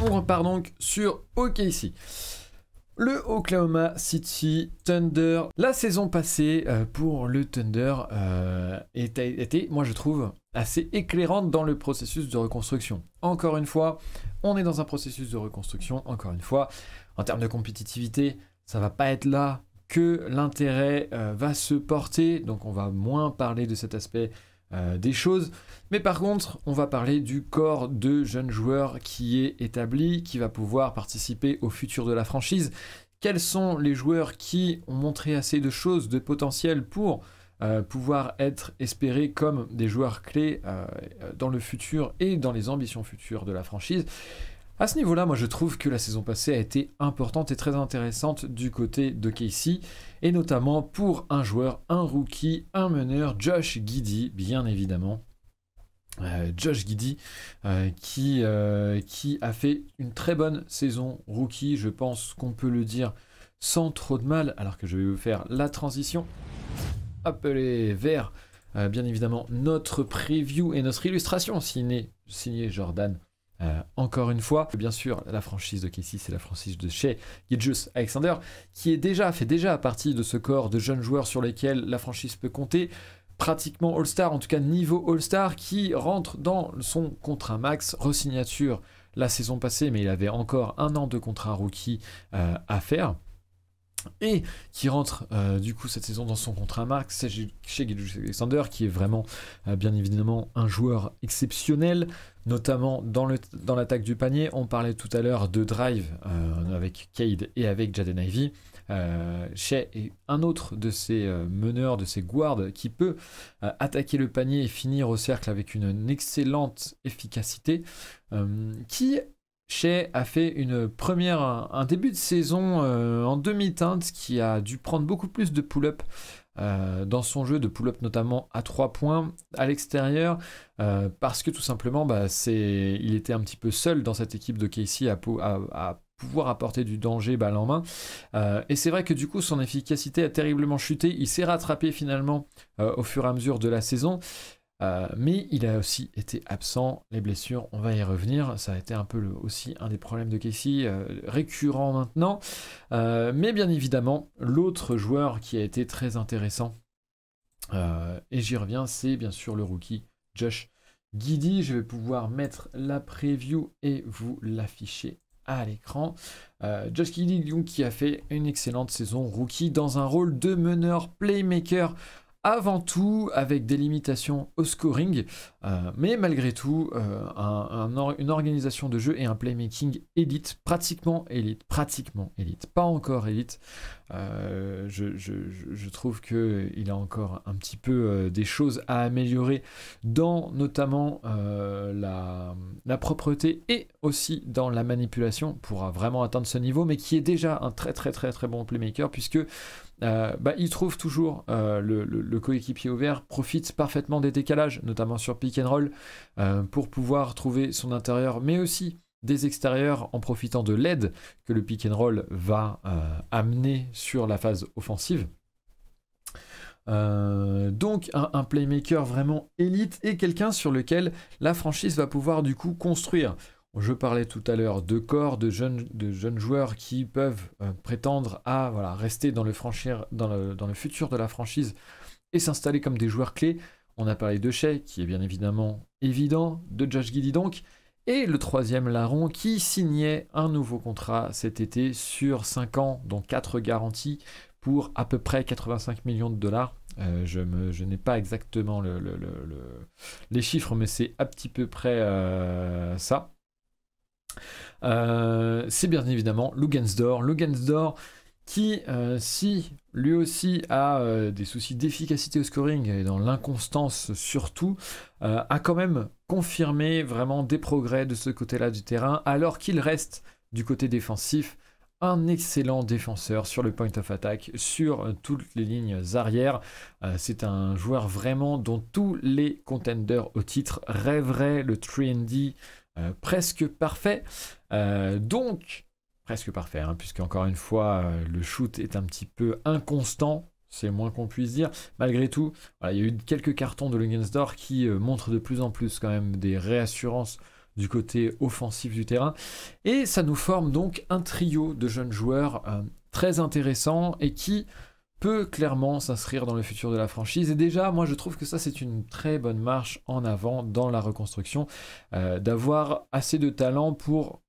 On repart donc sur OKC. Le Oklahoma City Thunder. La saison passée pour le Thunder était, moi je trouve, assez éclairante dans le processus de reconstruction. Encore une fois, on est dans un processus de reconstruction. Encore une fois, en termes de compétitivité, ça va pas être là que l'intérêt va se porter. Donc on va moins parler de cet aspect des choses. Mais par contre, on va parler du corps de jeunes joueurs qui est établi, qui va pouvoir participer au futur de la franchise. Quels sont les joueurs qui ont montré assez de choses, de potentiel pour pouvoir être espérés comme des joueurs clés dans le futur et dans les ambitions futures de la franchise. À ce niveau-là, moi je trouve que la saison passée a été importante et très intéressante du côté de KC, et notamment pour un joueur, un rookie, un meneur, Josh Giddey, bien évidemment. Josh Giddey qui a fait une très bonne saison rookie, je pense qu'on peut le dire sans trop de mal, alors que je vais vous faire la transition. Appelez vers bien évidemment notre preview et notre illustration signé Jordan. Encore une fois, bien sûr, la franchise de KC, c'est la franchise de Shai Gilgeous-Alexander, qui fait déjà partie de ce corps de jeunes joueurs sur lesquels la franchise peut compter, pratiquement All-Star, en tout cas niveau All-Star, qui rentre dans son contrat max, re-signature la saison passée, mais il avait encore 1 an de contrat rookie à faire. Et qui rentre du coup cette saison dans son contrat max, c'est Shai Gilgeous-Alexander, qui est vraiment bien évidemment un joueur exceptionnel, notamment dans l'attaque du panier. On parlait tout à l'heure de drive avec Cade et avec Jaden Ivey. Shai est un autre de ces meneurs, de ces guards qui peut attaquer le panier et finir au cercle avec une excellente efficacité, Shai a fait un début de saison en demi-teinte qui a dû prendre beaucoup plus de pull-up dans son jeu, de pull-up notamment à 3 points à l'extérieur, parce que tout simplement il était un petit peu seul dans cette équipe de KC à pouvoir apporter du danger balle en main. Et c'est vrai que du coup son efficacité a terriblement chuté. Il s'est rattrapé finalement au fur et à mesure de la saison. Mais il a aussi été absent, les blessures, on va y revenir, ça a été un peu aussi un des problèmes de KC, récurrent maintenant, mais bien évidemment, l'autre joueur qui a été très intéressant, et j'y reviens, c'est bien sûr le rookie Josh Giddey. Je vais pouvoir mettre la preview et vous l'afficher à l'écran. Josh Giddey donc, qui a fait une excellente saison rookie dans un rôle de meneur playmaker, avant tout avec des limitations au scoring, mais malgré tout une organisation de jeu et un playmaking élite, pratiquement élite, pas encore élite. Je trouve qu'il a encore un petit peu des choses à améliorer dans notamment la propreté et aussi dans la manipulation pour vraiment atteindre ce niveau, mais qui est déjà un très bon playmaker, puisque il trouve toujours le coéquipier ouvert, profite parfaitement des décalages, notamment sur pick and roll, pour pouvoir trouver son intérieur, mais aussi des extérieurs en profitant de l'aide que le pick and roll va amener sur la phase offensive. Donc un playmaker vraiment élite et quelqu'un sur lequel la franchise va pouvoir du coup construire. Je parlais tout à l'heure de corps, de jeunes joueurs qui peuvent prétendre à rester dans le futur de la franchise et s'installer comme des joueurs clés. On a parlé de Shai, qui est bien évidemment évident, de Josh Giddey donc, et le troisième larron qui signait un nouveau contrat cet été sur 5 ans, dont 4 garanties pour à peu près 85 millions de dollars. Je n'ai pas exactement les chiffres, mais c'est à petit peu près ça. C'est bien évidemment Luguentz-Dort qui, si lui aussi a des soucis d'efficacité au scoring et dans l'inconstance surtout, a quand même confirmé vraiment des progrès de ce côté-là du terrain, alors qu'il reste du côté défensif un excellent défenseur sur le point of attack, sur toutes les lignes arrières. C'est un joueur vraiment dont tous les contenders au titre rêveraient, le 3&D presque parfait. Donc, presque parfait, puisque encore une fois, le shoot est un petit peu inconstant, c'est moins qu'on puisse dire. Malgré tout, il y a eu quelques cartons de Luguentz-Dort qui montrent de plus en plus quand même des réassurances du côté offensif du terrain. Et ça nous forme donc un trio de jeunes joueurs très intéressants et qui peut clairement s'inscrire dans le futur de la franchise. Et déjà, moi je trouve que ça c'est une très bonne marche en avant dans la reconstruction, d'avoir assez de talent pour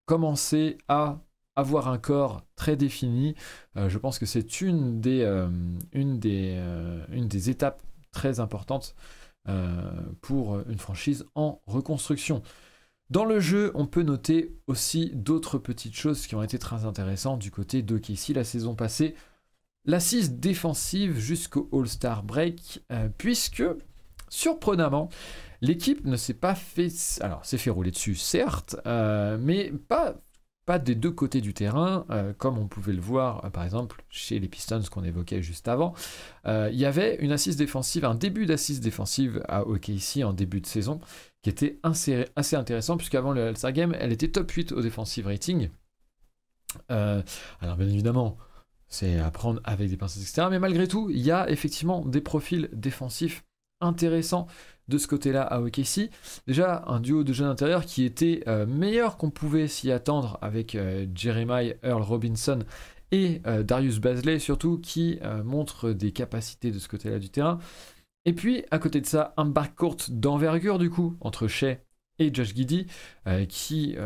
commencer à avoir un corps très défini. Je pense que c'est une des étapes très importantes pour une franchise en reconstruction. Dans le jeu, on peut noter aussi d'autres petites choses qui ont été très intéressantes du côté d'OKC la saison passée. L'assise défensive jusqu'au All-Star Break, puisque, surprenamment, l'équipe ne s'est pas fait... Alors, s'est fait rouler dessus, certes, mais pas des deux côtés du terrain, comme on pouvait le voir, par exemple, chez les Pistons qu'on évoquait juste avant. Il y avait une assise défensive, un début d'assise défensive à OKC en début de saison, qui était assez intéressant, puisqu'avant le All-Star Game, elle était top 8 au defensive rating. Alors, bien évidemment... c'est à prendre avec des pincettes, etc. Mais malgré tout, il y a effectivement des profils défensifs intéressants de ce côté-là à OKC. Déjà, un duo de jeunes intérieurs qui était meilleur qu'on pouvait s'y attendre avec Jeremiah Earl Robinson et Darius Bazley, surtout, qui montrent des capacités de ce côté-là du terrain. Et puis, à côté de ça, un backcourt d'envergure, du coup, entre Shai et Josh Giddey, qui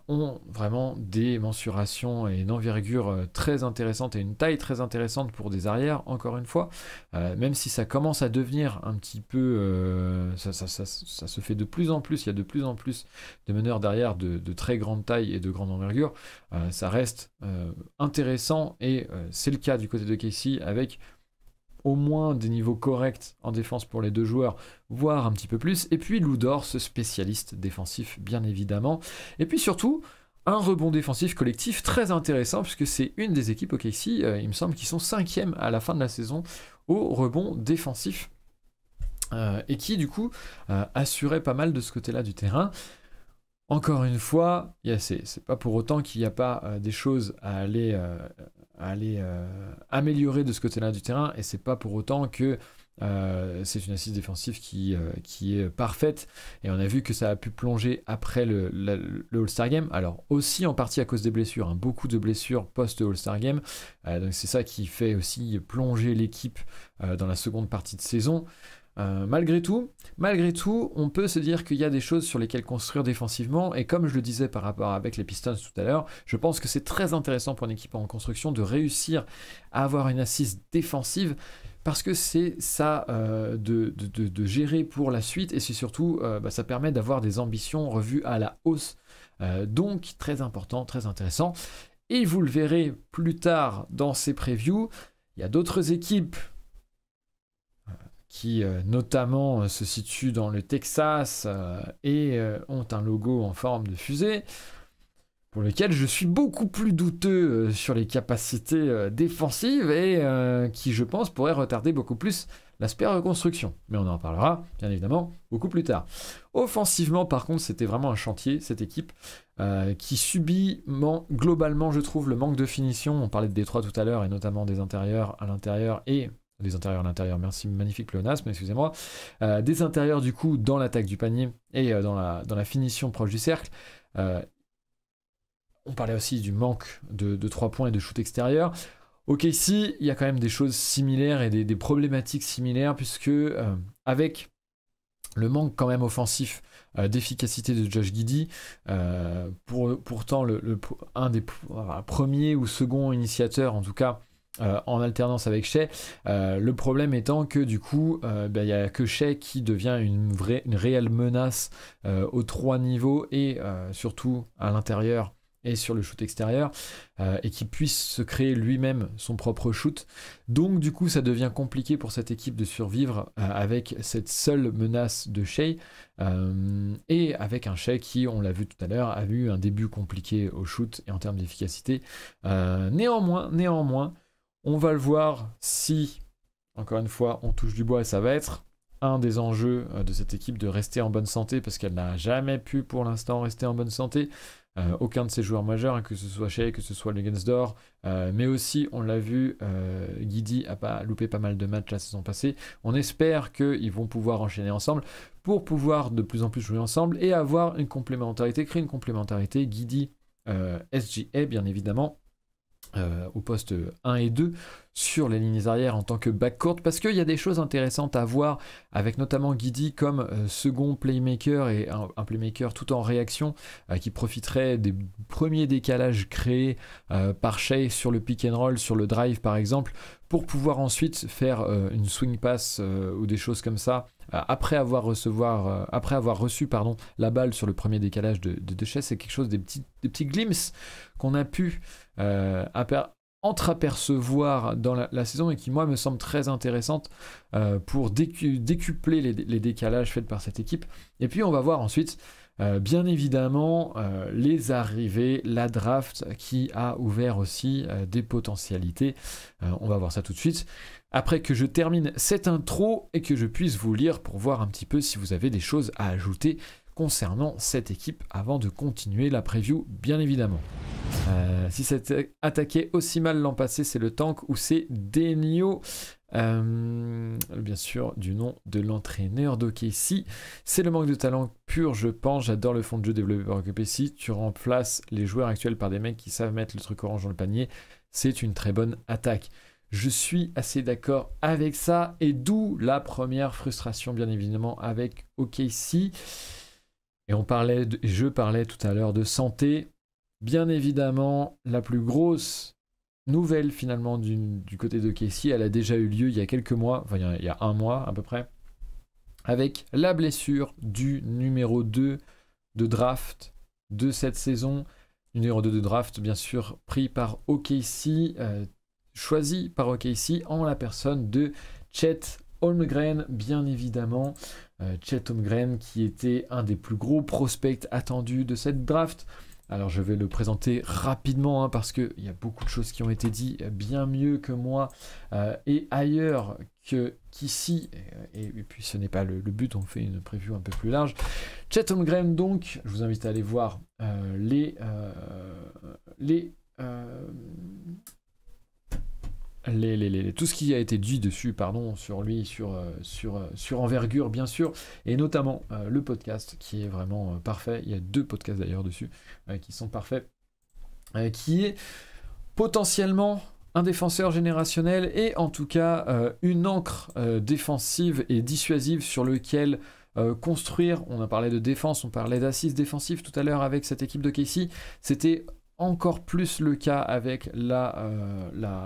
ont vraiment des mensurations et une envergure très intéressante et une taille très intéressante pour des arrières, encore une fois, même si ça commence à devenir un petit peu... ça se fait de plus en plus, il y a de plus en plus de meneurs d'arrière de très grande taille et de grande envergure, ça reste intéressant, et c'est le cas du côté de Casey, avec au moins des niveaux corrects en défense pour les deux joueurs, voire un petit peu plus. Et puis Lou Dort, ce spécialiste défensif, bien évidemment. Et puis surtout, un rebond défensif collectif très intéressant, puisque c'est une des équipes OKC, il me semble, qui sont 5e à la fin de la saison au rebond défensif. Et qui, du coup, assurait pas mal de ce côté-là du terrain. Encore une fois, c'est pas pour autant qu'il n'y a pas des choses à aller améliorer de ce côté-là du terrain, et c'est pas pour autant que c'est une assise défensive qui est parfaite, et on a vu que ça a pu plonger après le All-Star Game, alors aussi en partie à cause des blessures, hein, beaucoup de blessures post-All-Star Game, donc c'est ça qui fait aussi plonger l'équipe dans la seconde partie de saison. Malgré tout, on peut se dire qu'il y a des choses sur lesquelles construire défensivement, et comme je le disais par rapport avec les Pistons tout à l'heure, je pense que c'est très intéressant pour une équipe en construction de réussir à avoir une assise défensive, parce que c'est ça de gérer pour la suite, et c'est surtout, ça permet d'avoir des ambitions revues à la hausse, donc très important, très intéressant, et vous le verrez plus tard dans ces previews, il y a d'autres équipes qui notamment se situent dans le Texas et ont un logo en forme de fusée, pour lequel je suis beaucoup plus douteux sur les capacités défensives, et qui, je pense, pourrait retarder beaucoup plus l'aspect reconstruction. Mais on en parlera, bien évidemment, beaucoup plus tard. Offensivement, par contre, c'était vraiment un chantier, cette équipe, qui subit globalement, je trouve, le manque de finition. On parlait de Détroit tout à l'heure, et notamment des intérieurs à l'intérieur, et des intérieurs à l'intérieur, merci, magnifique pléonasme, excusez-moi, des intérieurs du coup dans l'attaque du panier et dans la finition proche du cercle. On parlait aussi du manque de 3 points et de shoot extérieur. Ok, ici, il y a quand même des choses similaires et des problématiques similaires, puisque avec le manque quand même offensif d'efficacité de Josh Giddey, pourtant un des premiers ou seconds initiateurs, en tout cas, en alternance avec Shai, le problème étant que du coup il n'y a que Shai qui devient une réelle menace aux 3 niveaux, et surtout à l'intérieur et sur le shoot extérieur, et qui puisse se créer lui-même son propre shoot. Donc du coup ça devient compliqué pour cette équipe de survivre avec cette seule menace de Shai, et avec un Shai qui, on l'a vu tout à l'heure, a eu un début compliqué au shoot et en termes d'efficacité. Néanmoins, on va le voir si, encore une fois, on touche du bois, et ça va être un des enjeux de cette équipe de rester en bonne santé, parce qu'elle n'a jamais pu pour l'instant rester en bonne santé. aucun de ses joueurs majeurs, hein, que ce soit Shea, que ce soit Luggensdor, mais aussi, on l'a vu, Giddey a pas loupé pas mal de matchs la saison passée. On espère qu'ils vont pouvoir enchaîner ensemble pour pouvoir de plus en plus jouer ensemble et avoir une complémentarité, créer une complémentarité. Giddey, SGA, bien évidemment, au poste 1 et 2 sur les lignes arrières en tant que backcourt, parce qu'il y a des choses intéressantes à voir avec notamment Giddey comme second playmaker et un playmaker tout en réaction qui profiterait des premiers décalages créés par Shea sur le pick and roll, sur le drive par exemple, pour pouvoir ensuite faire une swing pass ou des choses comme ça après avoir reçu la balle sur le premier décalage de Shea. C'est quelque chose, des petits glimpses qu'on a pu entreapercevoir dans la saison et qui moi me semble très intéressante pour décupler les décalages faits par cette équipe. Et puis on va voir ensuite bien évidemment les arrivées, la draft qui a ouvert aussi des potentialités. On va voir ça tout de suite après que je termine cette intro et que je puisse vous lire pour voir un petit peu si vous avez des choses à ajouter concernant cette équipe avant de continuer la preview, bien évidemment. Si c'était attaqué aussi mal l'an passé, c'est le tank ou c'est Denio, bien sûr du nom de l'entraîneur d'OKC. C'est le manque de talent pur, je pense. J'adore le fond de jeu développé par OKC. Tu remplaces les joueurs actuels par des mecs qui savent mettre le truc orange dans le panier. C'est une très bonne attaque. Je suis assez d'accord avec ça, et d'où la première frustration bien évidemment avec OKC. Et je parlais tout à l'heure de santé. Bien évidemment, la plus grosse nouvelle finalement du côté de Casey, elle a déjà eu lieu il y a quelques mois, enfin il y a un mois à peu près, avec la blessure du numéro 2 de draft de cette saison. Numéro 2 de draft, bien sûr, pris par OKC, choisi par OKC en la personne de Chet Holmgren, bien évidemment. Chet Holmgren qui était un des plus gros prospects attendus de cette draft. Alors je vais le présenter rapidement parce qu'il y a beaucoup de choses qui ont été dites bien mieux que moi et ailleurs qu'ici. Et puis ce n'est pas le but, on fait une preview un peu plus large. Chet Holmgren donc, je vous invite à aller voir tout ce qui a été dit dessus, sur lui, sur envergure bien sûr, et notamment le podcast qui est vraiment parfait. Il y a 2 podcasts d'ailleurs dessus qui sont parfaits, qui est potentiellement un défenseur générationnel et en tout cas une encre défensive et dissuasive sur lequel construire. On a parlé de défense, on parlait d'assises défensives tout à l'heure avec cette équipe de Casey. C'était encore plus le cas avec la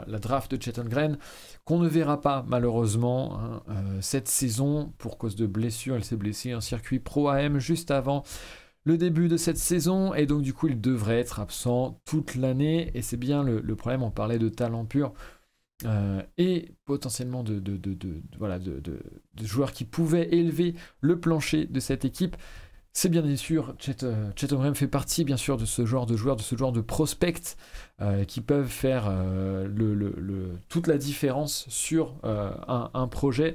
draft de Chet Holmgren, qu'on ne verra pas malheureusement cette saison pour cause de blessure. Elle s'est blessée en circuit Pro AM juste avant le début de cette saison, et donc du coup il devrait être absent toute l'année, et c'est bien le problème. On parlait de talent pur et potentiellement de joueurs qui pouvaient élever le plancher de cette équipe. C'est bien sûr, Chet Holmgren fait partie bien sûr de ce genre de joueurs, de ce genre de prospects qui peuvent faire toute la différence sur un projet.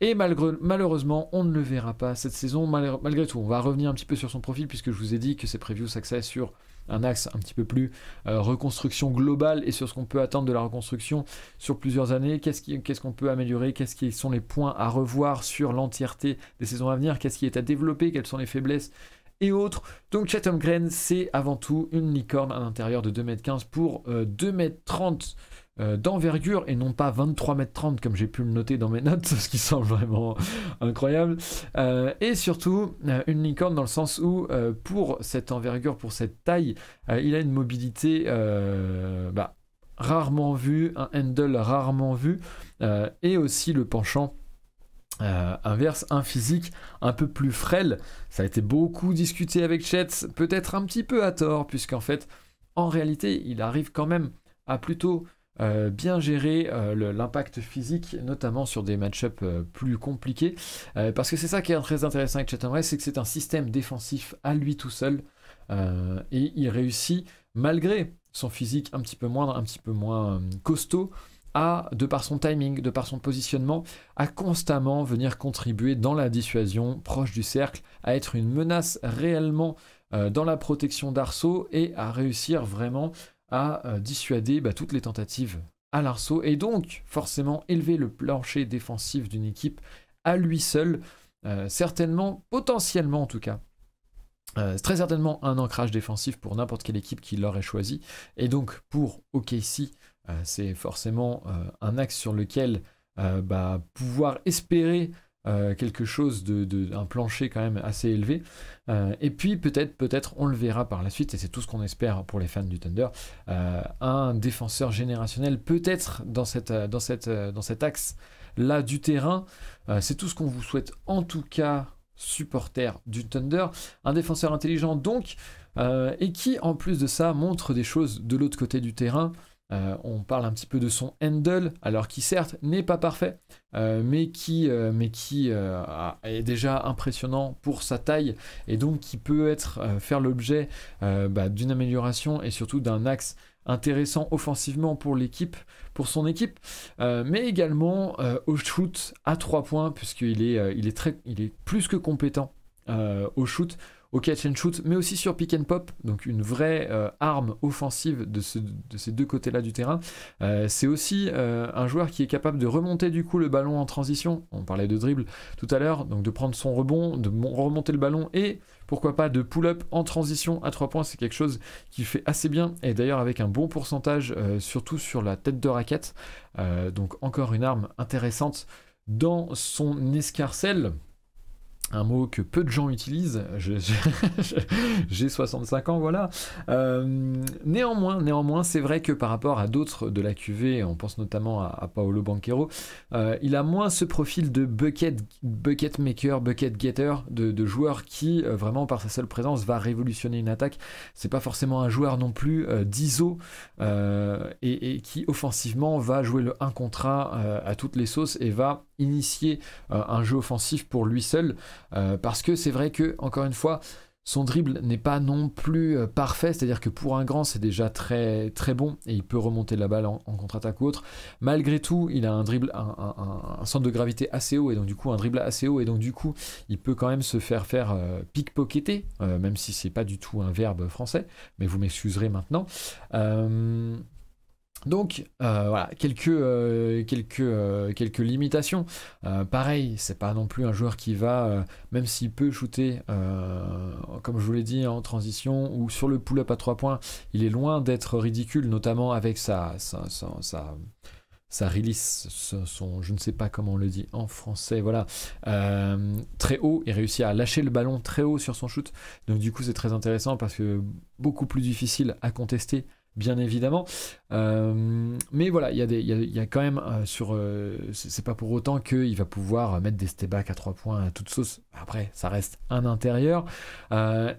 Et malheureusement, on ne le verra pas cette saison. Malgré tout, on va revenir un petit peu sur son profil, puisque je vous ai dit que ces previews s'axaient sur un axe un petit peu plus reconstruction globale et sur ce qu'on peut attendre de la reconstruction sur plusieurs années. Qu'est-ce qu'on peut améliorer, qu'est-ce qui sont les points à revoir sur l'entièreté des saisons à venir, qu'est-ce qui est à développer, quelles sont les faiblesses et autres. Donc Chet Holmgren, c'est avant tout une licorne à l'intérieur de 2m15 pour 2m30 d'envergure et non pas 23m30 comme j'ai pu le noter dans mes notes, ce qui semble vraiment incroyable, et surtout une licorne dans le sens où pour cette envergure, pour cette taille, il a une mobilité rarement vue, un handle rarement vu, et aussi le penchant inverse, un physique un peu plus frêle. Ça a été beaucoup discuté avec Chet, peut-être un petit peu à tort, puisqu'en fait en réalité il arrive quand même à plutôt bien gérer l'impact physique, notamment sur des match-ups plus compliqués, parce que c'est ça qui est très intéressant avec Chet Holmgren, c'est que c'est un système défensif à lui tout seul, et il réussit, malgré son physique un petit peu moindre, un petit peu moins costaud, de par son timing, de par son positionnement, à constamment venir contribuer dans la dissuasion, proche du cercle, à être une menace réellement dans la protection d'arceau et à réussir vraiment à dissuader toutes les tentatives à l'arceau et donc forcément élever le plancher défensif d'une équipe à lui seul, certainement, potentiellement en tout cas. Très certainement un ancrage défensif pour n'importe quelle équipe qui l'aurait choisi. Et donc pour OKC, c'est forcément un axe sur lequel pouvoir espérer quelque chose un plancher quand même assez élevé. Et puis peut-être on le verra par la suite, et c'est tout ce qu'on espère pour les fans du Thunder, un défenseur générationnel peut-être dans cet axe-là du terrain. C'est tout ce qu'on vous souhaite en tout cas, supporter du Thunder, un défenseur intelligent donc, et qui en plus de ça montre des choses de l'autre côté du terrain. On parle un petit peu de son handle, alors qui certes n'est pas parfait, mais qui est déjà impressionnant pour sa taille, et donc qui peut faire l'objet d'une amélioration et surtout d'un axe intéressant offensivement pour l'équipe, pour son équipe, mais également au shoot à 3 points, puisqu'il est plus que compétent au shoot, au catch and shoot, mais aussi sur pick and pop, donc une vraie arme offensive de ces deux côtés-là du terrain. C'est aussi un joueur qui est capable de remonter du coup le ballon en transition, on parlait de dribble tout à l'heure, donc de prendre son rebond, de remonter le ballon et pourquoi pas de pull-up en transition à 3 points, c'est quelque chose qu'il fait assez bien, et d'ailleurs avec un bon pourcentage, surtout sur la tête de raquette, donc encore une arme intéressante dans son escarcelle. Un mot que peu de gens utilisent, j'ai 65 ans, voilà. Néanmoins, c'est vrai que par rapport à d'autres de la QV, on pense notamment à Paolo Banchero, il a moins ce profil de bucket maker, bucket getter, de joueur qui, vraiment par sa seule présence, va révolutionner une attaque. C'est pas forcément un joueur non plus d'ISO, et qui offensivement va jouer le 1 contre 1 à toutes les sauces et va initier un jeu offensif pour lui seul. Parce que c'est vrai que, encore une fois, son dribble n'est pas non plus parfait, c'est-à-dire que pour un grand, c'est déjà très, très bon et il peut remonter la balle en contre-attaque ou autre. Malgré tout, il a un dribble, un centre de gravité assez haut et donc du coup un dribble assez haut et donc du coup, il peut quand même se faire pickpocketer, même si c'est pas du tout un verbe français, mais vous m'excuserez maintenant. Donc voilà, quelques limitations. Pareil, c'est pas non plus un joueur qui va, même s'il peut shooter, comme je vous l'ai dit, en transition ou sur le pull-up à 3 points, il est loin d'être ridicule, notamment avec sa release, je ne sais pas comment on le dit en français, voilà, très haut, il réussit à lâcher le ballon très haut sur son shoot, donc du coup c'est très intéressant parce que beaucoup plus difficile à contester, bien évidemment, mais voilà, il y a quand même c'est pas pour autant qu'il va pouvoir mettre des step back à 3 points à toute sauce. Après, ça reste un intérieur.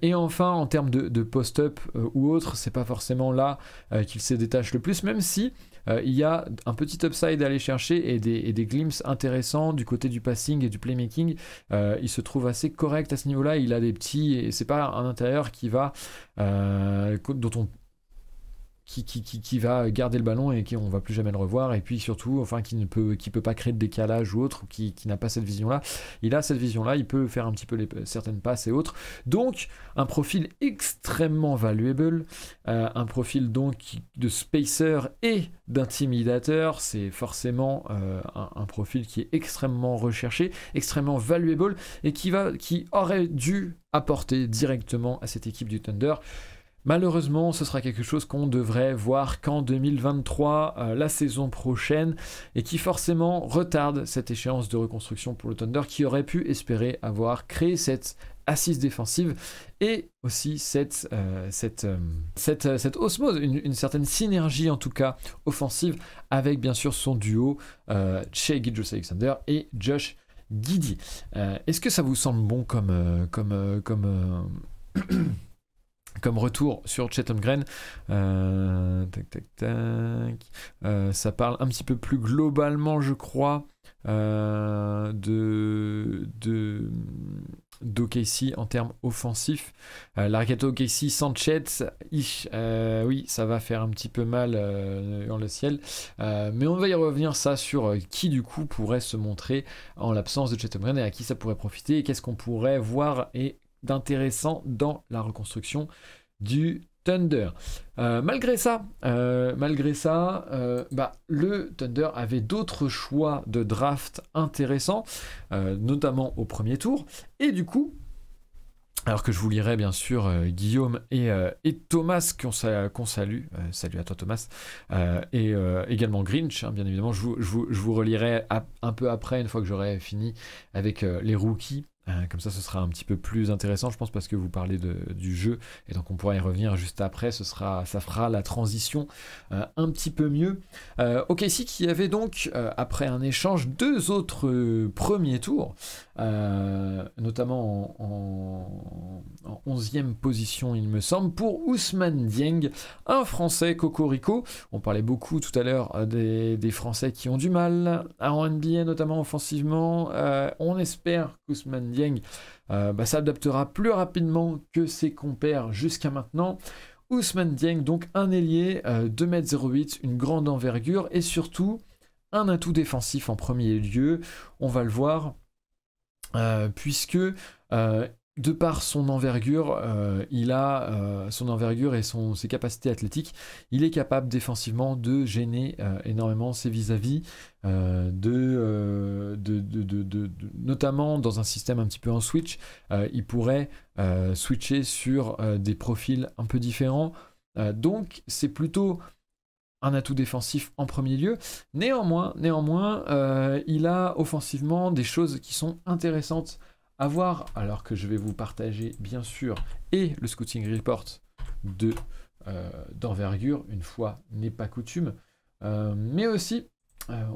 Et enfin, en termes de post-up ou autre, c'est pas forcément là qu'il se détache le plus, même si il y a un petit upside à aller chercher et des glimpses intéressants du côté du passing et du playmaking. Il se trouve assez correct à ce niveau-là. Il a des petits, et c'est pas un intérieur qui va qui va garder le ballon et qui on va plus jamais le revoir, et puis surtout qui peut pas créer de décalage ou autre, qui n'a pas cette vision là. Il a cette vision là, il peut faire un petit peu certaines passes et autres, donc un profil extrêmement valuable, un profil donc de spacer et d'intimidateur. C'est forcément un profil qui est extrêmement recherché, extrêmement valuable, et qui aurait dû apporter directement à cette équipe du Thunder. Malheureusement, ce sera quelque chose qu'on devrait voir qu'en 2023, la saison prochaine, et qui forcément retarde cette échéance de reconstruction pour le Thunder, qui aurait pu espérer avoir créé cette assise défensive et aussi cette osmose, une certaine synergie en tout cas offensive avec bien sûr son duo Shai Gilgeous-Alexander et Josh Giddey. Est-ce que ça vous semble bon comme retour sur Chet Holmgren? Ça parle un petit peu plus globalement, je crois, d'OKC en termes offensifs. La raquette OKC sans Chet, oui, ça va faire un petit peu mal dans le ciel. Mais on va y revenir ça sur qui du coup pourrait se montrer en l'absence de Chet Holmgren et à qui ça pourrait profiter et qu'est-ce qu'on pourrait voir et d'intéressant dans la reconstruction du Thunder. Malgré ça, le Thunder avait d'autres choix de draft intéressants, notamment au premier tour, et du coup, alors que je vous lirai bien sûr Guillaume et Thomas qu'on salue, salut à toi Thomas, et également Grinch, hein, bien évidemment, je vous relirai un peu après, une fois que j'aurai fini avec les rookies. Comme ça, ce sera un petit peu plus intéressant, je pense, parce que vous parlez du jeu, et donc on pourra y revenir juste après. Ça fera la transition un petit peu mieux. OKC qui avait donc, après un échange, 2 autres premiers tours, notamment en 11e position, il me semble, pour Ousmane Dieng, un Français cocorico. On parlait beaucoup tout à l'heure des Français qui ont du mal en NBA, notamment offensivement. On espère qu'Ousmane Dieng s'adaptera plus rapidement que ses compères jusqu'à maintenant. Ousmane Dieng, donc un ailier, 2m08, une grande envergure et surtout un atout défensif en premier lieu. On va le voir, puisque de par son envergure, son envergure et ses capacités athlétiques, il est capable défensivement de gêner énormément ses vis-à-vis, notamment dans un système un petit peu en switch. Il pourrait switcher sur des profils un peu différents. Donc c'est plutôt un atout défensif en premier lieu. Néanmoins, il a offensivement des choses qui sont intéressantes à voir, alors que je vais vous partager bien sûr et le scouting report d'envergure, une fois n'est pas coutume, mais aussi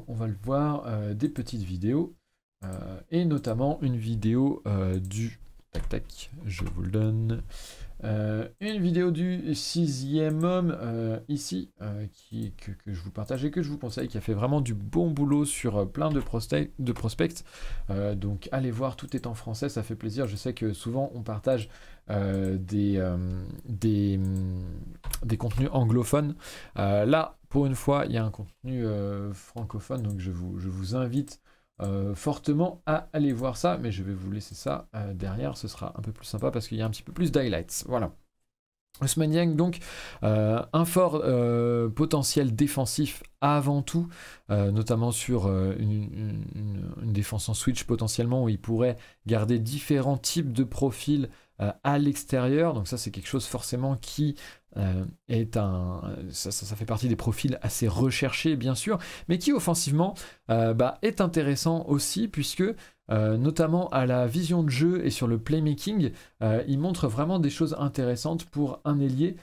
on va le voir, des petites vidéos, et notamment une vidéo je vous le donne, une vidéo du 6e homme ici, que je vous partage et que je vous conseille, qui a fait vraiment du bon boulot sur plein de prospects. Donc allez voir, tout est en français, ça fait plaisir. Je sais que souvent on partage des contenus anglophones. Là, pour une fois, il y a un contenu francophone, donc je vous invite fortement à aller voir ça, mais je vais vous laisser ça derrière, ce sera un peu plus sympa parce qu'il y a un petit peu plus d'highlights. Voilà. Ousmane Dieng, donc, un fort potentiel défensif avant tout, notamment sur une défense en switch potentiellement, où il pourrait garder différents types de profils à l'extérieur. Donc ça, c'est quelque chose forcément qui ça fait partie des profils assez recherchés, bien sûr, mais qui offensivement est intéressant aussi, puisque notamment à la vision de jeu et sur le playmaking, il montre vraiment des choses intéressantes pour un ailier.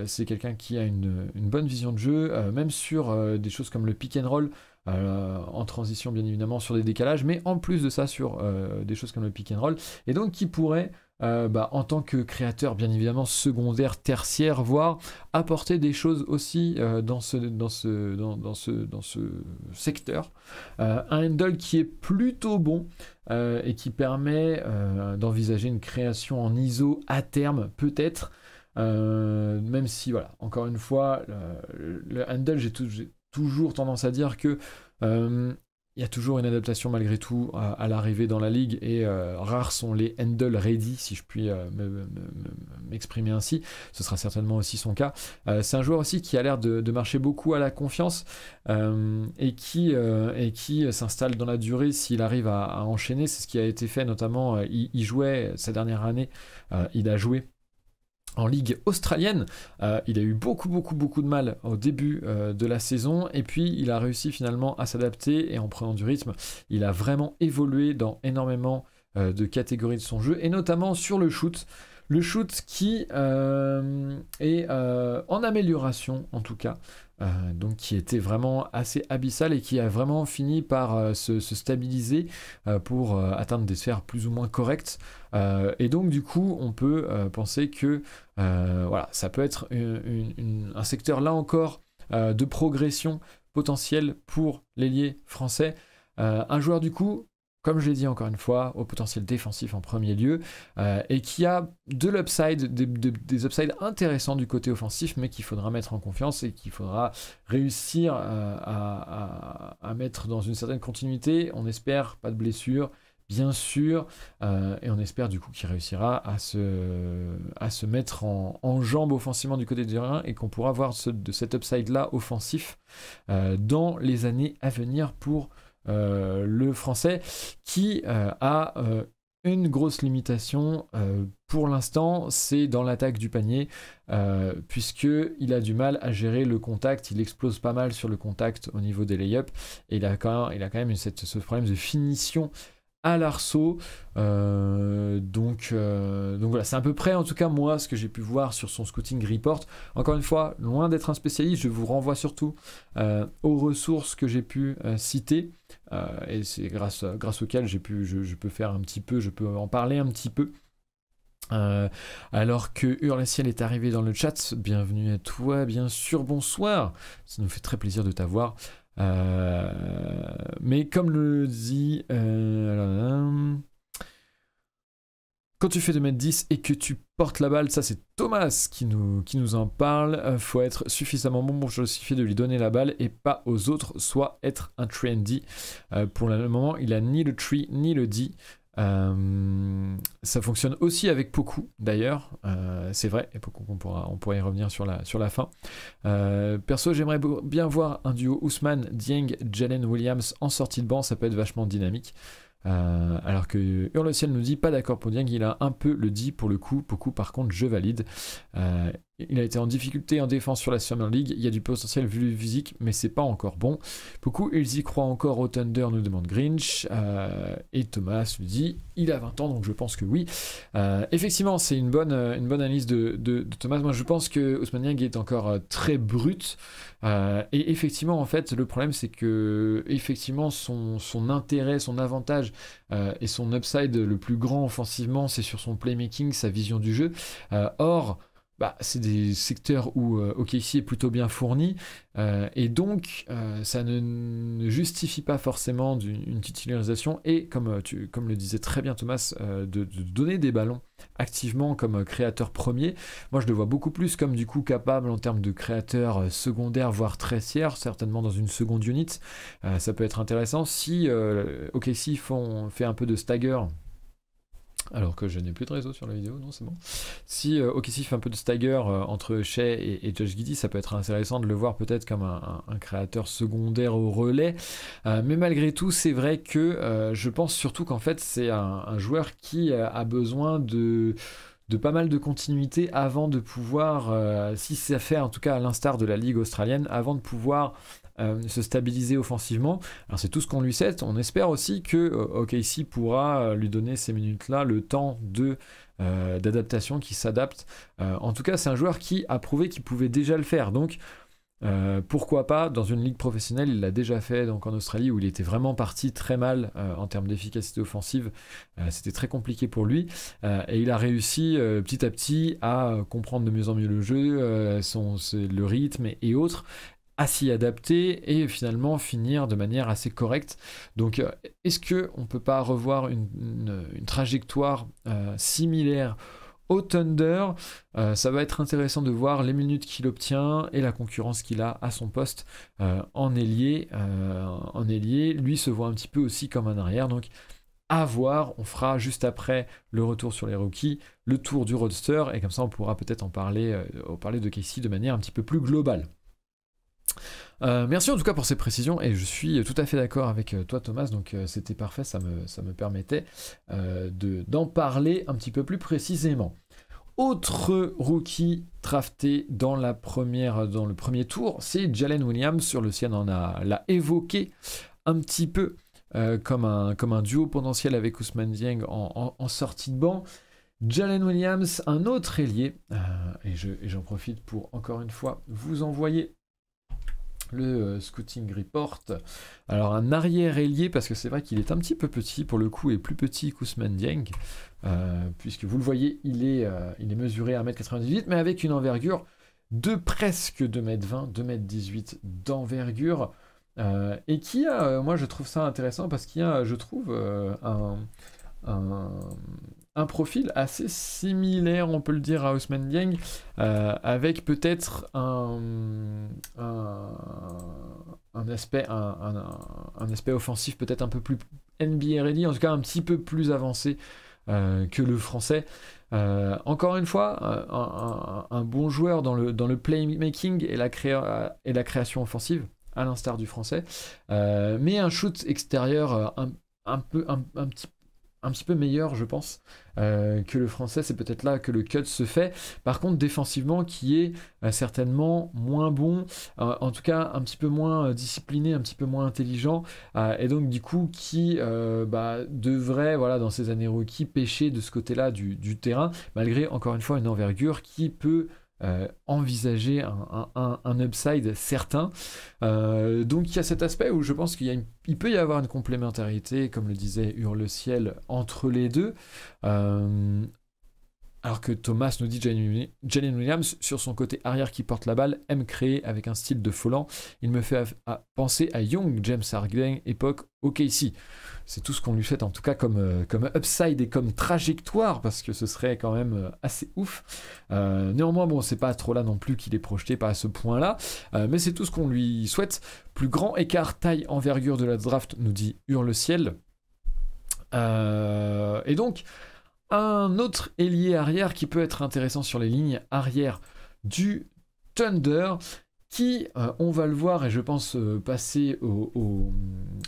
C'est quelqu'un qui a une bonne vision de jeu, même sur des choses comme le pick and roll, en transition bien évidemment sur des décalages, mais en plus de ça sur des choses comme le pick and roll, et donc qui pourrait en tant que créateur bien évidemment secondaire, tertiaire, voire apporter des choses aussi dans ce secteur. Un handle qui est plutôt bon et qui permet d'envisager une création en ISO à terme peut-être, même si voilà, encore une fois, le handle, j'ai toujours tendance à dire que il y a toujours une adaptation malgré tout à l'arrivée dans la ligue, et rares sont les handle ready, si je puis m'exprimer ainsi. Ce sera certainement aussi son cas. C'est un joueur aussi qui a l'air de marcher beaucoup à la confiance, et qui s'installe dans la durée s'il arrive à enchaîner. C'est ce qui a été fait notamment. Il jouait sa dernière année, il a joué en ligue australienne. Il a eu beaucoup de mal au début de la saison, et puis il a réussi finalement à s'adapter, et en prenant du rythme, il a vraiment évolué dans énormément de catégories de son jeu, et notamment sur le shoot. Le shoot qui est en amélioration en tout cas, donc qui était vraiment assez abyssal, et qui a vraiment fini par se stabiliser pour atteindre des sphères plus ou moins correctes. Et donc du coup on peut penser que voilà, ça peut être un secteur là encore de progression potentielle pour l'ailier français. Un joueur du coup, comme je l'ai dit encore une fois, au potentiel défensif en premier lieu, et qui a de l'upside, des upsides intéressants du côté offensif, mais qu'il faudra mettre en confiance et qu'il faudra réussir à mettre dans une certaine continuité. On espère pas de blessure, bien sûr, et on espère du coup qu'il réussira à se mettre en jambes offensivement du côté du terrain et qu'on pourra voir de cet upside-là offensif dans les années à venir pour le français qui a une grosse limitation pour l'instant, c'est dans l'attaque du panier, puisqu'il a du mal à gérer le contact, il explose pas mal sur le contact au niveau des lay-ups, et il a quand même ce problème de finition à l'arceau, donc voilà, c'est à peu près en tout cas moi ce que j'ai pu voir sur son scouting report. Encore une fois, loin d'être un spécialiste, je vous renvoie surtout aux ressources que j'ai pu citer, et c'est grâce auxquelles je peux faire un petit peu, je peux en parler un petit peu. Alors que Hurleciel est arrivé dans le chat, bienvenue à toi, bien sûr, bonsoir, ça nous fait très plaisir de t'avoir. Mais comme le dit quand tu fais 2m10 et que tu portes la balle, ça c'est Thomas qui nous en parle, faut être suffisamment bon pour justifier de lui donner la balle et pas aux autres, soit être un trendy. Pour le moment il a ni le tree ni le D. Ça fonctionne aussi avec Poku d'ailleurs, c'est vrai, et Poku on pourra y revenir sur la fin. Perso, j'aimerais bien voir un duo Ousmane, Dieng, Jalen Williams en sortie de banc, ça peut être vachement dynamique. Alors que Hurleciel nous dit pas d'accord pour Dieng, il a un peu le dit pour le coup, Poku par contre je valide. Il a été en difficulté en défense sur la Summer League, il y a du potentiel vu le physique mais c'est pas encore bon. Poku ils y croient encore au Thunder, nous demande Grinch, et Thomas nous dit il a 20 ans donc je pense que oui. Effectivement c'est une bonne analyse de Thomas. Moi je pense que Ousmane Dieng est encore très brut, et effectivement en fait le problème c'est que effectivement son intérêt, son avantage et son upside le plus grand offensivement c'est sur son playmaking, sa vision du jeu. Or c'est des secteurs où OKC est plutôt bien fourni, et donc ça ne justifie pas forcément une titularisation et comme le disait très bien Thomas, de donner des ballons activement comme créateur premier. Moi je le vois beaucoup plus comme du coup capable en termes de créateur secondaire voire tertiaire, certainement dans une seconde unit. Ça peut être intéressant si OKC fait un peu de stagger. Alors que je n'ai plus de réseau sur la vidéo, non c'est bon. Si OKC fait un peu de stagger entre Shai et Josh Giddey, ça peut être intéressant de le voir peut-être comme un créateur secondaire au relais. Mais malgré tout, c'est vrai que je pense surtout qu'en fait c'est un joueur qui a besoin de pas mal de continuité avant de pouvoir, si ça fait en tout cas à l'instar de la Ligue australienne, avant de pouvoir se stabiliser offensivement. Alors c'est tout ce qu'on lui souhaite. On espère aussi que OKC pourra lui donner ces minutes-là, le temps d'adaptation, qui s'adapte. En tout cas, c'est un joueur qui a prouvé qu'il pouvait déjà le faire. Donc pourquoi pas dans une ligue professionnelle, il l'a déjà fait donc en Australie où il était vraiment parti très mal en termes d'efficacité offensive. C'était très compliqué pour lui et il a réussi petit à petit à comprendre de mieux en mieux le jeu, le rythme et autres, à s'y adapter et finalement finir de manière assez correcte. Donc est-ce qu'on ne peut pas revoir une trajectoire similaire au Thunder? Ça va être intéressant de voir les minutes qu'il obtient et la concurrence qu'il a à son poste en ailier. Lui se voit un petit peu aussi comme un arrière, donc à voir. On fera juste après le retour sur les rookies, le tour du roster, et comme ça on pourra peut-être parler de Casey de manière un petit peu plus globale. Merci en tout cas pour ces précisions et je suis tout à fait d'accord avec toi Thomas, donc c'était parfait, ça me permettait d'en parler un petit peu plus précisément. Autre rookie drafté dans le premier tour, c'est Jalen Williams. Sur le sien on l'a évoqué un petit peu comme un duo potentiel avec Ousmane Dieng en sortie de banc. Jalen Williams, un autre ailier, et j'en profite pour encore une fois vous envoyer le scouting report. Alors un arrière ailier, parce que c'est vrai qu'il est un petit peu petit pour le coup, et plus petit qu'Ousmane Dieng, puisque vous le voyez, il est mesuré à 1m98, mais avec une envergure de presque 2m20, 2m18 d'envergure, et qui a, moi je trouve ça intéressant, parce qu'il y a, je trouve, un profil assez similaire, on peut le dire, à Ousmane Dieng, avec peut-être un aspect offensif peut-être un peu plus NBA ready, en tout cas un petit peu plus avancé que le français. Encore une fois, un bon joueur dans le playmaking et la création offensive, à l'instar du français, mais un shoot extérieur un petit peu meilleur, je pense, que le français. C'est peut-être là que le cut se fait. Par contre, défensivement, qui est certainement moins bon, en tout cas un petit peu moins discipliné, un petit peu moins intelligent, et donc du coup qui devrait, voilà, dans ces années rookie, pêcher de ce côté-là du terrain, malgré encore une fois une envergure qui peut envisager un upside certain. Donc il y a cet aspect où je pense qu'il peut y avoir une complémentarité, comme le disait Hurle-Ciel, entre les deux. Alors que Thomas nous dit Jalen Williams, sur son côté arrière qui porte la balle, aime créer avec un style de Folland. Il me fait penser à Young James Harden, époque OKC. C'est tout ce qu'on lui fait, en tout cas comme upside et comme trajectoire, parce que ce serait quand même assez ouf. Néanmoins, bon, c'est pas trop là non plus qu'il est projeté, pas à ce point-là, mais c'est tout ce qu'on lui souhaite. Plus grand écart taille envergure de la draft, nous dit Hurle-Ciel. Et donc, un autre ailier arrière qui peut être intéressant sur les lignes arrière du Thunder, qui, on va le voir, et je pense passer au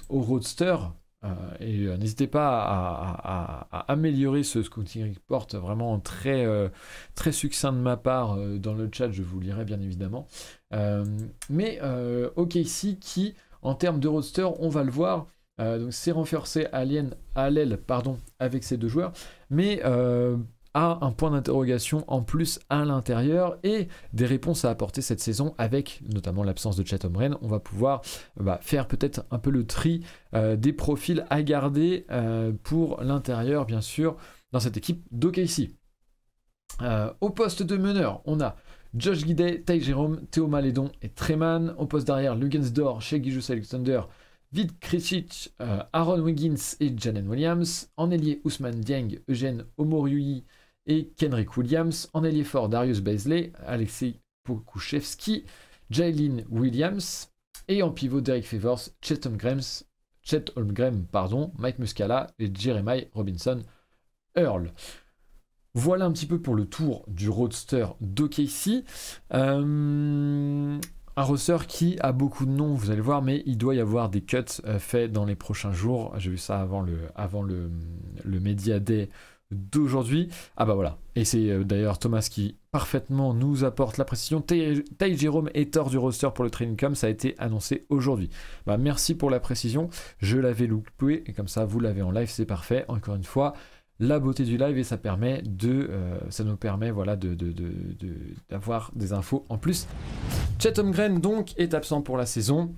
roadster. Et n'hésitez pas à améliorer ce scouting report, vraiment très, très succinct de ma part dans le chat, je vous lirai bien évidemment. Mais OKC qui, en termes de roadster, on va le voir, donc c'est renforcé à l'aile avec ces deux joueurs, mais a un point d'interrogation en plus à l'intérieur et des réponses à apporter cette saison avec notamment l'absence de Chet Holmgren. On va pouvoir faire peut-être un peu le tri des profils à garder pour l'intérieur, bien sûr, dans cette équipe d'OKC. Au poste de meneur, on a Josh Giddey, Ty Jerome, Théo Malédon et Treman. Au poste d'arrière, Luguensdor, Shai Gilgeous-Alexander, Vid Kricic, Aaron Wiggins et Jalen Williams. En ailier, Ousmane Dieng, Eugène Omoruyi et Kenrich Williams. En ailier fort, Darius Bazley, Alexei Pokusevski, Jalen Williams. Et en pivot, Derek Favors, Chet Holmgren, Mike Muscala et Jeremiah Robinson Earl. Voilà un petit peu pour le tour du roadster d'OKC. Un roster qui a beaucoup de noms, vous allez voir, mais il doit y avoir des cuts faits dans les prochains jours. J'ai vu ça avant le Media Day d'aujourd'hui. Ah bah voilà. Et c'est d'ailleurs Thomas qui parfaitement nous apporte la précision. Ty Jerome est hors du roster pour le training camp, ça a été annoncé aujourd'hui. Bah, merci pour la précision, je l'avais loupé, et comme ça vous l'avez en live, c'est parfait. Encore une fois, la beauté du live, et ça nous permet voilà, d'avoir des infos en plus. Chet Holmgren donc est absent pour la saison.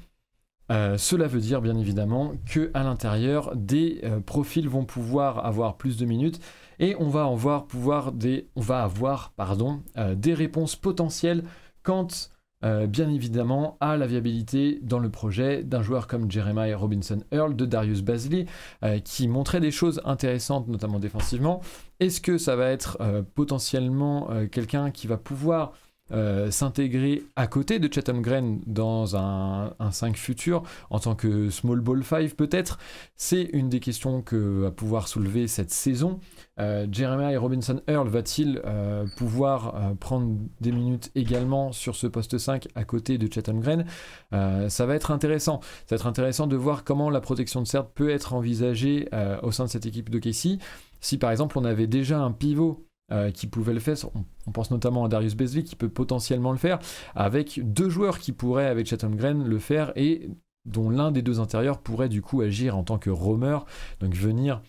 Cela veut dire bien évidemment que à l'intérieur des profils vont pouvoir avoir plus de minutes et on va avoir des réponses potentielles quant bien évidemment à la viabilité dans le projet d'un joueur comme Jeremiah Robinson Earl, de Darius Bazley, qui montrait des choses intéressantes, notamment défensivement. Est-ce que ça va être potentiellement quelqu'un qui va pouvoir s'intégrer à côté de Chet Holmgren dans un 5 futur en tant que small ball 5 peut-être? C'est une des questions que va pouvoir soulever cette saison. Jeremiah Robinson Earl va-t-il pouvoir prendre des minutes également sur ce poste 5 à côté de Chet Holmgren? Ça va être intéressant. Ça va être intéressant de voir comment la protection de cercle peut être envisagée au sein de cette équipe d'OKC. Si par exemple on avait déjà un pivot qui pouvait le faire, on pense notamment à Darius Bazley qui peut potentiellement le faire, avec deux joueurs qui pourraient avec Chet Holmgren le faire et dont l'un des deux intérieurs pourrait du coup agir en tant que roamer, donc venir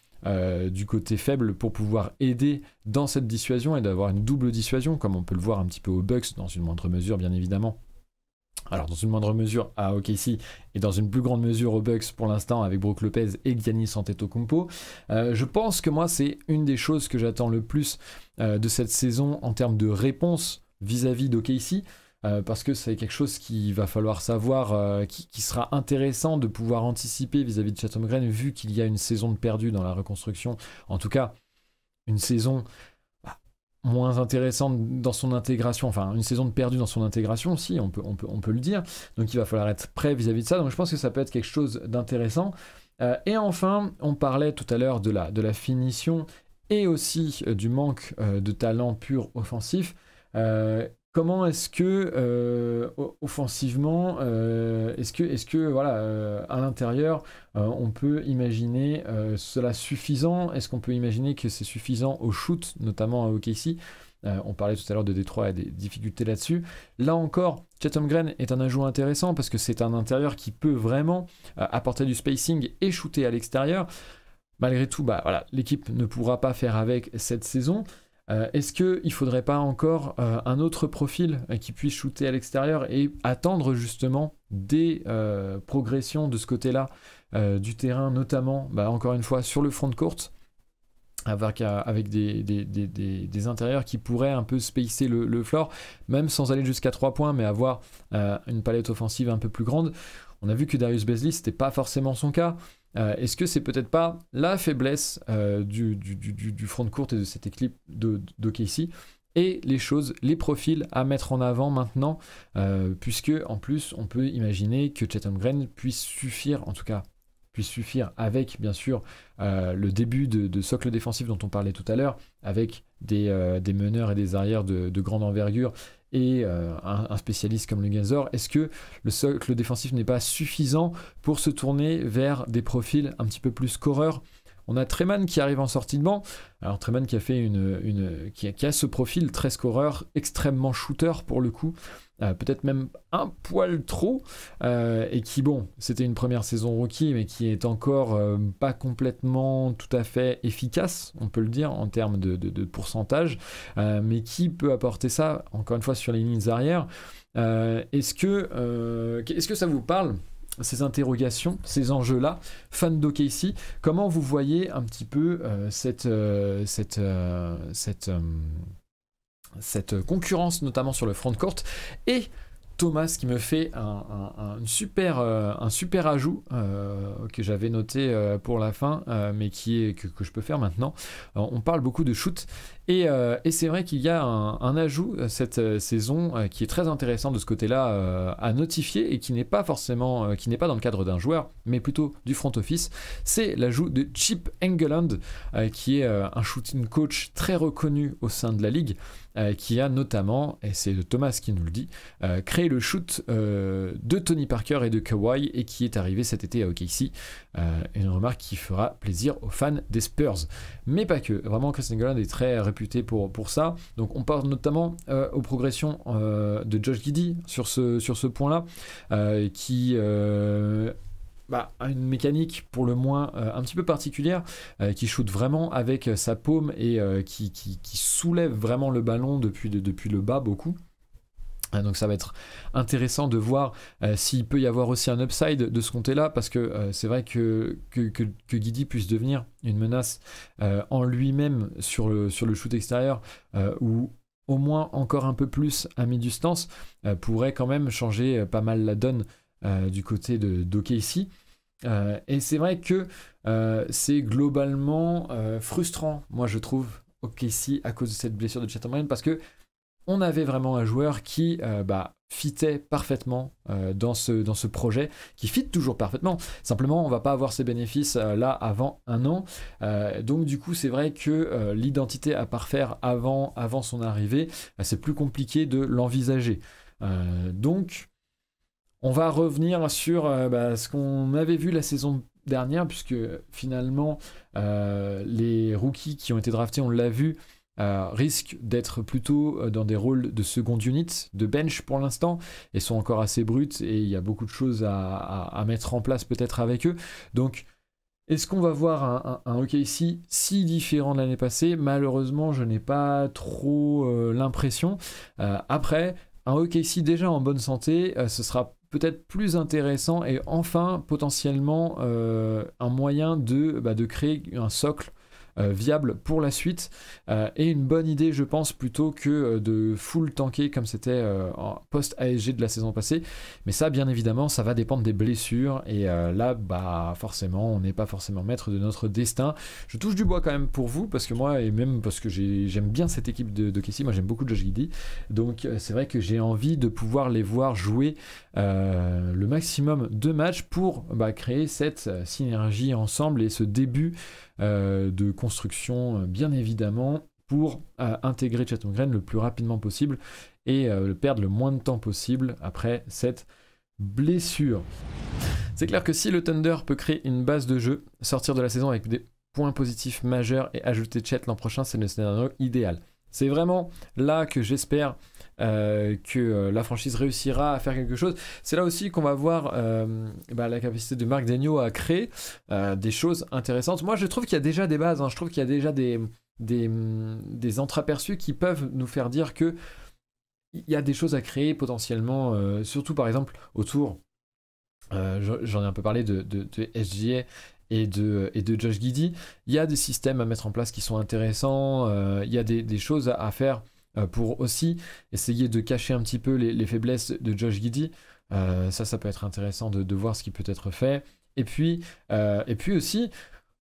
du côté faible pour pouvoir aider dans cette dissuasion et d'avoir une double dissuasion comme on peut le voir un petit peu aux Bucks dans une moindre mesure bien évidemment. Alors dans une moindre mesure à OKC et dans une plus grande mesure aux Bucks pour l'instant avec Brook Lopez et Giannis Antetokounmpo. Je pense que moi c'est une des choses que j'attends le plus de cette saison en termes de réponse vis-à-vis d'OKC, parce que c'est quelque chose qu'il va falloir savoir, qui sera intéressant de pouvoir anticiper vis-à-vis de Chet Holmgren vu qu'il y a une saison de perdu dans la reconstruction, en tout cas une saison moins intéressante dans son intégration, enfin une saison de perdu dans son intégration aussi, on peut le dire, donc il va falloir être prêt vis-à-vis de ça, donc je pense que ça peut être quelque chose d'intéressant. Et enfin, on parlait tout à l'heure de la finition et aussi du manque de talent pur offensif. Comment est-ce que offensivement, est-ce que voilà, à l'intérieur, on peut imaginer cela suffisant? Est-ce qu'on peut imaginer que c'est suffisant au shoot, notamment à OKC? On parlait tout à l'heure de Détroit et des difficultés là-dessus. Là encore, Chet Holmgren est un ajout intéressant parce que c'est un intérieur qui peut vraiment apporter du spacing et shooter à l'extérieur. Malgré tout, bah, voilà, l'équipe ne pourra pas faire avec cette saison. Est-ce qu'il ne faudrait pas encore un autre profil qui puisse shooter à l'extérieur et attendre justement des progressions de ce côté-là du terrain, notamment, bah, encore une fois, sur le front de court, avec des intérieurs qui pourraient un peu spacer le floor, même sans aller jusqu'à 3 points, mais avoir une palette offensive un peu plus grande. On a vu que Darius Bazley, ce n'était pas forcément son cas. Est-ce que c'est peut-être pas la faiblesse du front de court et de cette équipe d'OKC et les profils à mettre en avant maintenant, puisque en plus on peut imaginer que Chet Holmgren puisse suffire, en tout cas puisse suffire avec bien sûr le début de socle défensif dont on parlait tout à l'heure, avec des meneurs et des arrières de grande envergure et un spécialiste comme le Gazor. Est-ce que le socle défensif n'est pas suffisant pour se tourner vers des profils un petit peu plus scoreurs? On a Treman qui arrive en sortie de banc. Alors Treman qui a fait qui a ce profil très scoreur, extrêmement shooter pour le coup, peut-être même un poil trop, et qui, bon, c'était une première saison rookie, mais qui est encore pas complètement tout à fait efficace, on peut le dire, en termes de pourcentage, mais qui peut apporter ça, encore une fois, sur les lignes arrière. Est-ce que ça vous parle, ces interrogations, ces enjeux-là, fans d'OKC? Comment vous voyez un petit peu cette concurrence, notamment sur le front de court? Et Thomas qui me fait un super ajout que j'avais noté pour la fin, mais que je peux faire maintenant. Alors, on parle beaucoup de shoot et c'est vrai qu'il y a un ajout cette saison qui est très intéressant de ce côté-là à notifier et qui n'est pas forcément qui n'est pas dans le cadre d'un joueur, mais plutôt du front office. C'est l'ajout de Chip Engeland, qui est un shooting coach très reconnu au sein de la ligue, qui a notamment, et c'est Thomas qui nous le dit, créé le shoot de Tony Parker et de Kawhi et qui est arrivé cet été à OKC. Une remarque qui fera plaisir aux fans des Spurs. Mais pas que. Vraiment, Chris Engeland est très réputé pour ça. Donc on parle notamment aux progressions de Josh Giddey sur ce point-là, qui a une mécanique pour le moins un petit peu particulière, qui shoot vraiment avec sa paume et qui soulève vraiment le ballon depuis le bas beaucoup. Donc ça va être intéressant de voir s'il peut y avoir aussi un upside de ce côté-là, parce que c'est vrai que Giddey puisse devenir une menace en lui-même sur le shoot extérieur, ou au moins encore un peu plus à mi-distance, pourrait quand même changer pas mal la donne du côté d'OKC. Et c'est vrai que c'est globalement frustrant, moi je trouve, OKC à cause de cette blessure de Chet Holmgren, parce que on avait vraiment un joueur qui fitait parfaitement dans ce projet, qui fit toujours parfaitement. Simplement, on va pas avoir ses bénéfices là avant un an. Donc du coup, c'est vrai que l'identité à parfaire avant son arrivée, c'est plus compliqué de l'envisager. Donc, on va revenir sur ce qu'on avait vu la saison dernière, puisque finalement, les rookies qui ont été draftés, on l'a vu, risquent d'être plutôt dans des rôles de second unit, de bench pour l'instant, et sont encore assez bruts, et il y a beaucoup de choses à mettre en place peut-être avec eux. Donc, est-ce qu'on va voir un OKC si différent de l'année passée? Malheureusement, je n'ai pas trop l'impression. Après, un OKC déjà en bonne santé, ce sera peut-être plus intéressant et enfin potentiellement un moyen de créer un socle viable pour la suite et une bonne idée, je pense, plutôt que de full tanker comme c'était en post-ASG de la saison passée. Mais ça, bien évidemment, ça va dépendre des blessures et là, bah forcément, on n'est pas forcément maître de notre destin. Je touche du bois quand même pour vous, parce que moi, et même parce que j'aime bien cette équipe de Casey, moi j'aime beaucoup Josh Giddey, donc c'est vrai que j'ai envie de pouvoir les voir jouer le maximum de matchs pour créer cette synergie ensemble et ce début de construction, bien évidemment, pour intégrer Chet Holmgren le plus rapidement possible et perdre le moins de temps possible après cette blessure. C'est clair que si le Thunder peut créer une base de jeu, sortir de la saison avec des points positifs majeurs et ajouter Chet l'an prochain, c'est le scénario idéal. C'est vraiment là que j'espère que la franchise réussira à faire quelque chose. C'est là aussi qu'on va voir la capacité de Mark Daigneault à créer des choses intéressantes. Moi, je trouve qu'il y a déjà des bases, je trouve qu'il y a déjà des entreaperçus qui peuvent nous faire dire que il y a des choses à créer potentiellement, surtout par exemple autour, j'en ai un peu parlé de SGA et de Josh Giddey. Il y a des systèmes à mettre en place qui sont intéressants, il y a des choses à faire pour aussi essayer de cacher un petit peu les faiblesses de Josh Giddey. Ça peut être intéressant de voir ce qui peut être fait. Et puis aussi,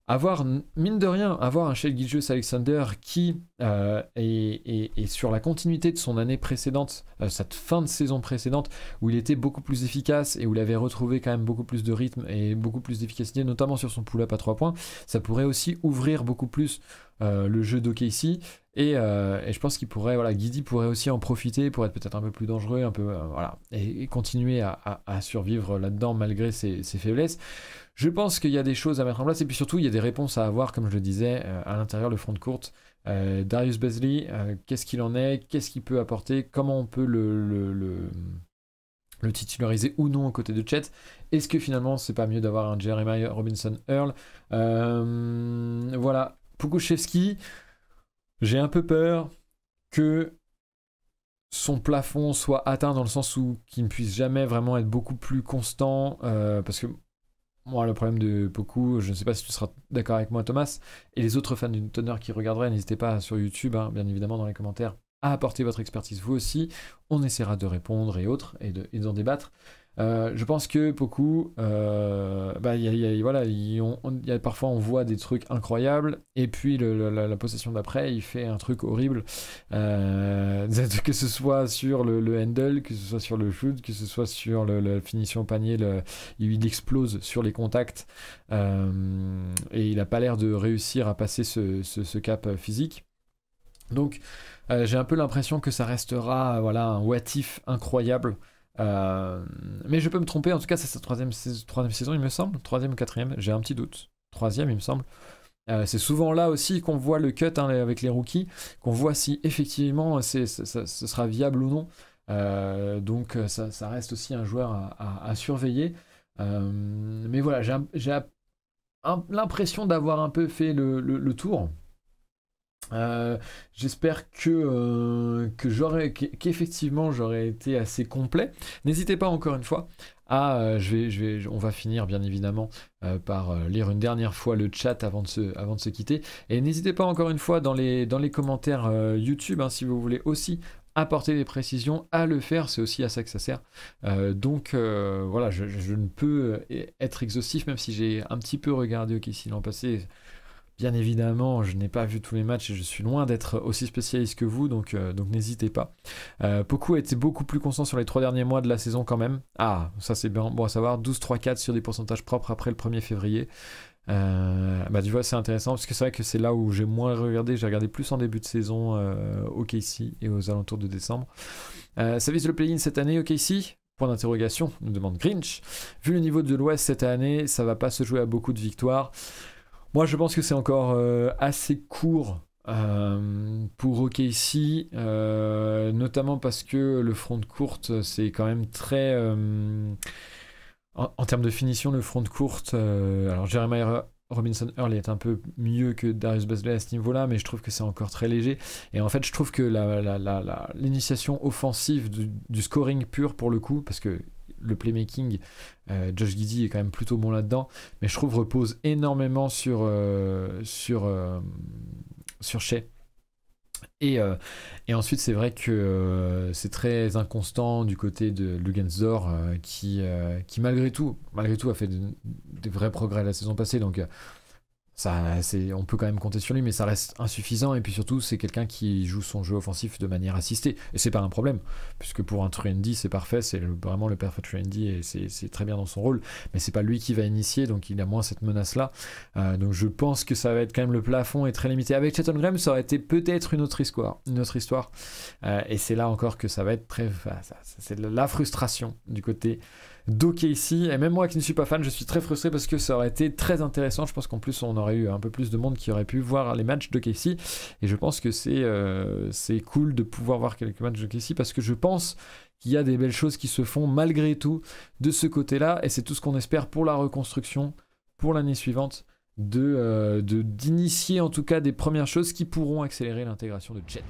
avoir, mine de rien, avoir un Shai Gilgeous-Alexander qui est sur la continuité de son année précédente, cette fin de saison précédente, où il était beaucoup plus efficace et où il avait retrouvé quand même beaucoup plus de rythme et beaucoup plus d'efficacité, notamment sur son pull-up à 3 points, ça pourrait aussi ouvrir beaucoup plus le jeu d'OKC et je pense qu'il pourrait, Giddey pourrait aussi en profiter pour être peut-être un peu plus dangereux, un peu, et continuer à survivre là-dedans malgré ses faiblesses. Je pense qu'il y a des choses à mettre en place et puis surtout il y a des réponses à avoir, comme je le disais, à l'intérieur le front de court. Darius Bazley, qu'est-ce qu'il en est, qu'est-ce qu'il peut apporter, comment on peut le titulariser ou non aux côtés de Chet. Est-ce que finalement c'est pas mieux d'avoir un Jeremiah Robinson Earl, voilà. Pokusevski, j'ai un peu peur que son plafond soit atteint dans le sens où qu'il ne puisse jamais vraiment être beaucoup plus constant, parce que moi, le problème de Poku, je ne sais pas si tu seras d'accord avec moi, Thomas, et les autres fans du Thunder qui regarderaient, n'hésitez pas sur YouTube, bien évidemment, dans les commentaires, à apporter votre expertise vous aussi. On essaiera de répondre et autres, et d'en débattre. Je pense que Poku, parfois on voit des trucs incroyables, et puis la possession d'après, il fait un truc horrible, que ce soit sur le handle, que ce soit sur le shoot, que ce soit sur la finition au panier, il explose sur les contacts, et il n'a pas l'air de réussir à passer ce cap physique. Donc j'ai un peu l'impression que ça restera un what if incroyable. Mais je peux me tromper, en tout cas c'est sa troisième saison il me semble, troisième ou quatrième, j'ai un petit doute, troisième il me semble. C'est souvent là aussi qu'on voit le cut avec les rookies, qu'on voit si effectivement ce sera viable ou non. Donc ça reste aussi un joueur à surveiller. Mais voilà, j'ai l'impression d'avoir un peu fait le tour. J'espère qu'effectivement j'aurais été assez complet. N'hésitez pas encore une fois on va finir bien évidemment par lire une dernière fois le chat avant de se quitter. Et n'hésitez pas encore une fois dans les commentaires YouTube, si vous voulez aussi apporter des précisions, à le faire, c'est aussi à ça que ça sert. Donc voilà, je ne peux être exhaustif, même si j'ai un petit peu regardé OKC l'an passé. Bien évidemment, je n'ai pas vu tous les matchs et je suis loin d'être aussi spécialiste que vous, donc n'hésitez pas. Poku a été beaucoup plus constant sur les 3 derniers mois de la saison quand même. Ah, ça c'est bien bon à savoir, 12-3-4 sur des pourcentages propres après le 1er février. Tu vois, c'est intéressant parce que c'est vrai que c'est là où j'ai moins regardé. J'ai regardé plus en début de saison OKC et aux alentours de décembre. Ça vise le play-in cette année OKC ? Point d'interrogation, nous demande Grinch. Vu le niveau de l'Ouest cette année, ça va pas se jouer à beaucoup de victoires. Moi, je pense que c'est encore assez court pour OKC, notamment parce que le front de courte, c'est quand même très... en termes de finition, le front de courte... alors, Jeremiah Robinson Earl est un peu mieux que Darius Bazley à ce niveau-là, mais je trouve que c'est encore très léger. Et en fait, je trouve que l'initiation offensive du scoring pur, pour le coup, parce que le playmaking, Josh Giddey est quand même plutôt bon là-dedans, mais je trouve repose énormément sur Shai. Et ensuite, c'est vrai que c'est très inconstant du côté de Luguentz-Dort qui malgré tout a fait des vrais progrès la saison passée. Donc on peut quand même compter sur lui, mais ça reste insuffisant. Et puis surtout, c'est quelqu'un qui joue son jeu offensif de manière assistée. Et c'est pas un problème, puisque pour un 3&D, c'est parfait. C'est vraiment le perfect 3&D et c'est très bien dans son rôle. Mais c'est pas lui qui va initier, donc il a moins cette menace-là. Donc je pense que ça va être quand même le plafond est très limité. Avec Chet Holmgren, ça aurait été peut-être une autre histoire. Et c'est là encore que ça va être très... c'est la frustration du côté d'OKC, et même moi qui ne suis pas fan, je suis très frustré parce que ça aurait été très intéressant. Je pense qu'en plus on aurait eu un peu plus de monde qui aurait pu voir les matchs d'OKC, et je pense que c'est cool de pouvoir voir quelques matchs d'OKC parce que je pense qu'il y a des belles choses qui se font malgré tout de ce côté-là, et c'est tout ce qu'on espère pour la reconstruction pour l'année suivante, d'initier en tout cas des premières choses qui pourront accélérer l'intégration de Chet.